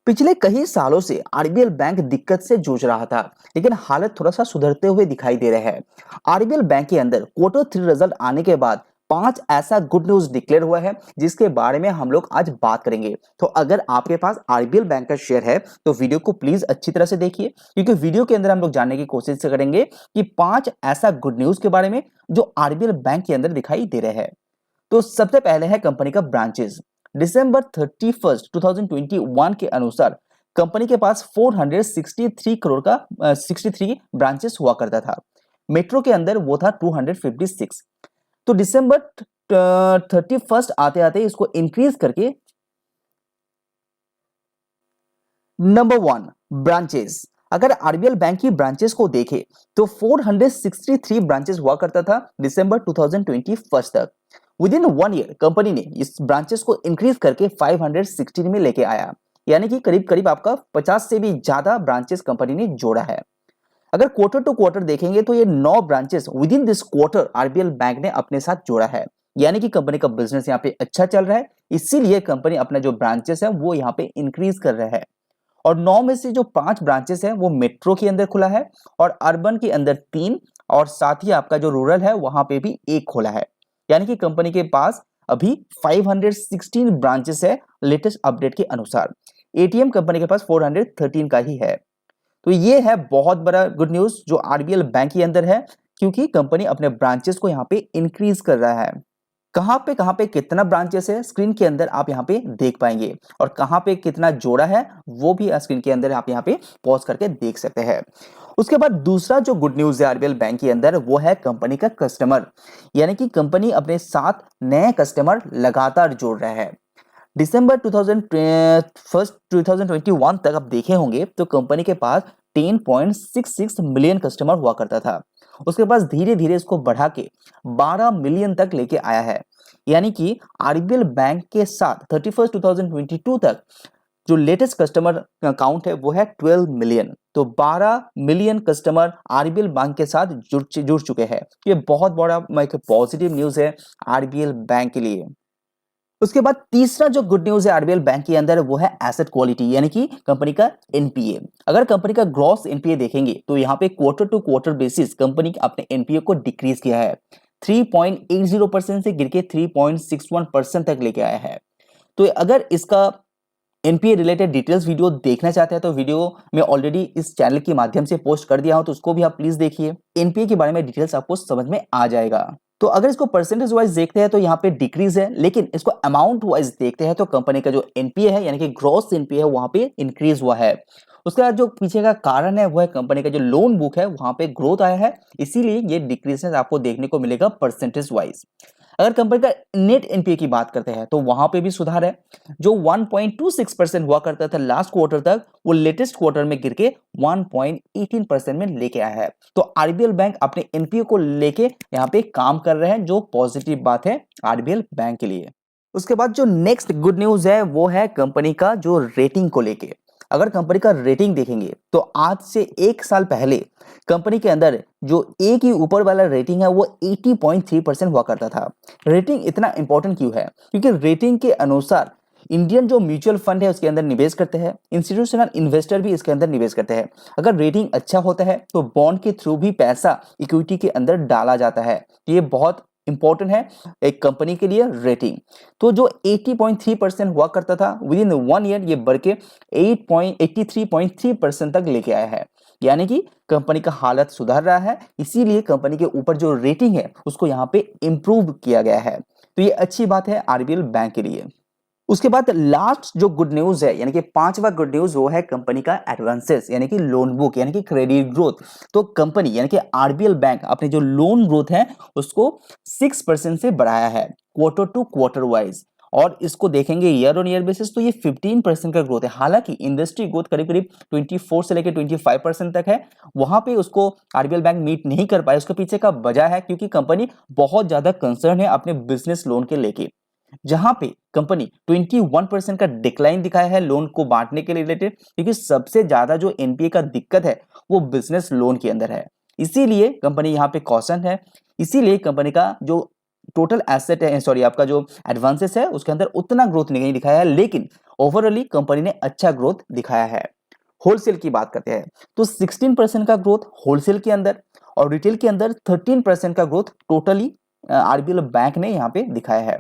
पिछले कई सालों से आरबीएल बैंक दिक्कत से जूझ रहा था, लेकिन हालत थोड़ा सा सुधरते हुए दिखाई दे रहे हैं। आरबीएल बैंक के अंदर क्वार्टर 3 रिजल्ट आने के बाद 5 ऐसा गुड न्यूज डिक्लेयर हुआ है जिसके बारे में हम लोग आज बात करेंगे। तो अगर आपके पास आरबीएल बैंक का शेयर है तो वीडियो को प्लीज अच्छी तरह से देखिए, क्योंकि वीडियो के अंदर हम लोग जानने की कोशिश करेंगे कि 5 ऐसा गुड न्यूज के बारे में जो आरबीएल बैंक के अंदर दिखाई दे रहे हैं। तो सबसे पहले है कंपनी का ब्रांचेस। दिसंबर 31 2021 के अनुसार कंपनी के पास 463 करोड़ का 63 ब्रांचेस हुआ करता था। मेट्रो के अंदर वो था 256। तो दिसंबर 31 आते आते इसको इंक्रीज करके नंबर 1 ब्रांचेस। अगर आरबीएल बैंक की ब्रांचेस को देखें तो 463 ब्रांचेस हुआ करता था दिसंबर 2021 तक। विद इन 1 ईयर कंपनी ने इस ब्रांचेस को इंक्रीज करके 516 में लेके आया, यानी कि करीब करीब आपका 50 से भी ज्यादा ब्रांचेस कंपनी ने जोड़ा है। अगर क्वार्टर टू क्वार्टर देखेंगे तो ये 9 branches with in this quarter RBL bank ने अपने साथ जोड़ा है, यानी कि कंपनी का बिजनेस यहाँ पे अच्छा चल रहा है। इसीलिए कंपनी अपना जो ब्रांचेस है वो यहाँ पे इंक्रीज कर रहा है। और 9 में से जो 5 ब्रांचेस हैं वो मेट्रो के अंदर खुला है और अर्बन के अंदर 3, और साथ ही आपका जो रूरल है वहां पे भी 1 खोला है। यानी कि कंपनी के पास अभी 516 ब्रांचेस है लेटेस्ट अपडेट के अनुसार। एटीएम कंपनी के पास 413 का ही है। तो ये है बहुत बड़ा गुड न्यूज जो आरबीएल बैंक के अंदर है, क्योंकि कंपनी अपने ब्रांचेस को यहाँ पे इंक्रीज कर रहा है। कहां पे कितना ब्रांचेस है स्क्रीन के अंदर आप यहाँ पे देख पाएंगे, और कहां पे कितना जोड़ा है वो भी स्क्रीन के अंदर आप यहाँ पे पॉज करके देख सकते हैं। उसके बाद दूसरा जो गुड न्यूज है आरबीएल बैंक के अंदर वो है कंपनी का कस्टमर, यानी कि कंपनी अपने साथ नए कस्टमर लगातार जोड़ रहा है। दिसंबर 2021 तक आप देखे होंगे तो कंपनी के पास 10.66 मिलियन कस्टमर हुआ करता था। उसके पास धीरे धीरे इसको बढ़ा के 12 मिलियन तक लेके आया है, यानी कि आरबीएल बैंक के साथ 31 2022 तक जो लेटेस्ट कस्टमर काउंट है वो है 12 मिलियन। तो 12 मिलियन कस्टमर आरबीएल बैंक के साथ जुड़ चुके हैं। ये बहुत बड़ा एक पॉजिटिव न्यूज है आरबीएल बैंक के लिए। उसके बाद तीसरा जो गुड न्यूज है आरबीएल बैंक के अंदर वो है एसेट क्वालिटी, यानी कि कंपनी का एनपीए। अगर कंपनी का ग्रॉस एनपीए देखेंगे तो यहाँ पे quarter to quarter basis company अपने एनपीए को डिक्रीज किया है। 3.80% से गिर के 3.61% तक लेके आया है। तो अगर इसका एनपीए रिलेटेड डिटेल्स वीडियो देखना चाहते हैं तो वीडियो में ऑलरेडी इस चैनल के माध्यम से पोस्ट कर दिया हूं, तो उसको भी आप प्लीज देखिए। एनपीए के बारे में डिटेल्स आपको समझ में आ जाएगा। तो अगर इसको परसेंटेज वाइज देखते हैं तो यहाँ पे डिक्रीज है, लेकिन इसको अमाउंट वाइज देखते हैं तो कंपनी का जो एनपीए है यानी कि ग्रॉस एनपीए है वहां पे इंक्रीज हुआ है। उसके बाद जो पीछे का कारण है वो है कंपनी का जो लोन बुक है वहां पे ग्रोथ आया है, इसीलिए ये डिक्रीजेस आपको देखने को मिलेगा परसेंटेज वाइज। अगर कंपनी का नेट एनपीए की बात करते हैं तो वहां पे भी सुधार है। जो 1.26% हुआ करता था लास्ट क्वार्टर तक, वो लेटेस्ट क्वार्टर में गिर के 1.18% में लेके आया है। तो आरबीएल बैंक अपने एनपीए को लेके यहाँ पे काम कर रहे हैं, जो पॉजिटिव बात है आरबीएल बैंक के लिए। उसके बाद जो नेक्स्ट गुड न्यूज है वो है कंपनी का जो रेटिंग को लेके। अगर कंपनी का रेटिंग देखेंगे तो आज से 1 साल पहले कंपनी के अंदर जो ए की ऊपर वाला रेटिंग है वो 80.3% हुआ करता था। रेटिंग इतना इंपॉर्टेंट क्यों है? क्योंकि रेटिंग के अनुसार इंडियन जो म्यूचुअल फंड है उसके अंदर निवेश करते हैं, इंस्टीट्यूशनल इन्वेस्टर भी इसके अंदर निवेश करते हैं। अगर रेटिंग अच्छा होता है तो बॉन्ड के थ्रू भी पैसा इक्विटी के अंदर डाला जाता है। ये बहुत इंपॉर्टेंट है एक कंपनी के लिए रेटिंग। तो जो 80.3% हुआ करता था विद इन 1 ईयर ये बढ़ के 83.3% तक लेके आया है, यानी कि कंपनी का हालत सुधर रहा है। इसीलिए कंपनी के ऊपर जो रेटिंग है उसको यहाँ पे इंप्रूव किया गया है। तो ये अच्छी बात है आरबीएल बैंक के लिए। उसके बाद लास्ट जो गुड न्यूज है यानी कि 5वां गुड न्यूज वो है कंपनी का एडवांसेस, यानी कि लोन बुक यानी कि क्रेडिट ग्रोथ। तो कंपनी यानी कि आरबीएल बैंक अपने जो लोन ग्रोथ है उसको 6% से बढ़ाया है क्वार्टर टू क्वार्टर वाइज, और इसको देखेंगे ईयर ऑन ईयर बेसिस तो ये 15% का ग्रोथ है। हालांकि इंडस्ट्री ग्रोथ करीब करीब 24 से लेकर 25% तक है, वहां पे उसको आरबीएल बैंक मीट नहीं कर पाया। उसके पीछे का वजह है क्योंकि कंपनी बहुत ज्यादा कंसर्न है अपने बिजनेस लोन के लेके, जहां पे कंपनी 21% का डिक्लाइन दिखाया है लोन को बांटने के रिलेटेड, क्योंकि सबसे ज्यादा जो एनपीए का दिक्कत है वो बिजनेस लोन के अंदर है। इसीलिए कंपनी यहाँ पे कॉशन है। इसीलिए कंपनी का जो टोटल एसेट है, सॉरी आपका जो एडवांसेस है उसके अंदर उतना ग्रोथ नहीं दिखाया है, लेकिन ओवरऑली कंपनी ने अच्छा ग्रोथ दिखाया है। होलसेल की बात करते हैं तो 16% का ग्रोथ होलसेल के अंदर और रिटेल के अंदर 13% का ग्रोथ टोटली आरबीएल बैंक ने यहाँ पे दिखाया है।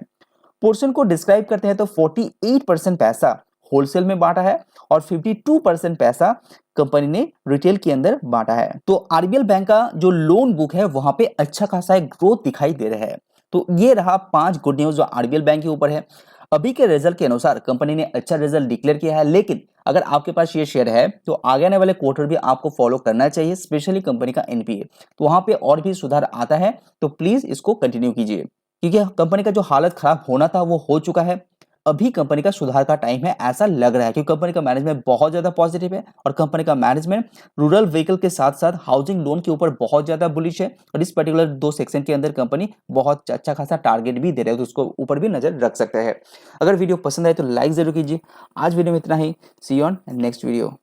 पोर्शन को डिस्क्राइब करते हैं तो 48% पैसा होलसेल में बांटा है और 52% पैसा कंपनी ने रिटेल के अंदर बांटा है। तो आरबीएल बैंक का जो लोन बुक है वहां पे अच्छा खासा एक ग्रोथ दिखाई दे रहा है। तो ये रहा 5 गुड न्यूज जो आरबीएल बैंक के ऊपर है। अभी के रिजल्ट के अनुसार कंपनी ने अच्छा रिजल्ट डिक्लेयर किया है, लेकिन अगर आपके पास ये शेयर है तो आगे आने वाले क्वार्टर भी आपको फॉलो करना चाहिए, स्पेशली कंपनी का एनपीए, तो वहां पे और भी सुधार आता है तो प्लीज इसको कंटिन्यू कीजिए, क्योंकि कंपनी का जो हालत खराब होना था वो हो चुका है। अभी कंपनी का सुधार का टाइम है ऐसा लग रहा है, क्योंकि कंपनी का मैनेजमेंट बहुत ज्यादा पॉजिटिव है और कंपनी का मैनेजमेंट रूरल व्हीकल के साथ साथ हाउसिंग लोन के ऊपर बहुत ज्यादा बुलिश है और इस पर्टिकुलर 2 सेक्शन के अंदर कंपनी बहुत अच्छा खासा टारगेट भी दे रहे हो, तो उसको ऊपर भी नजर रख सकते हैं। अगर वीडियो पसंद आए तो लाइक जरूर कीजिए। आज वीडियो में इतना ही। सी यू ऑन नेक्स्ट वीडियो।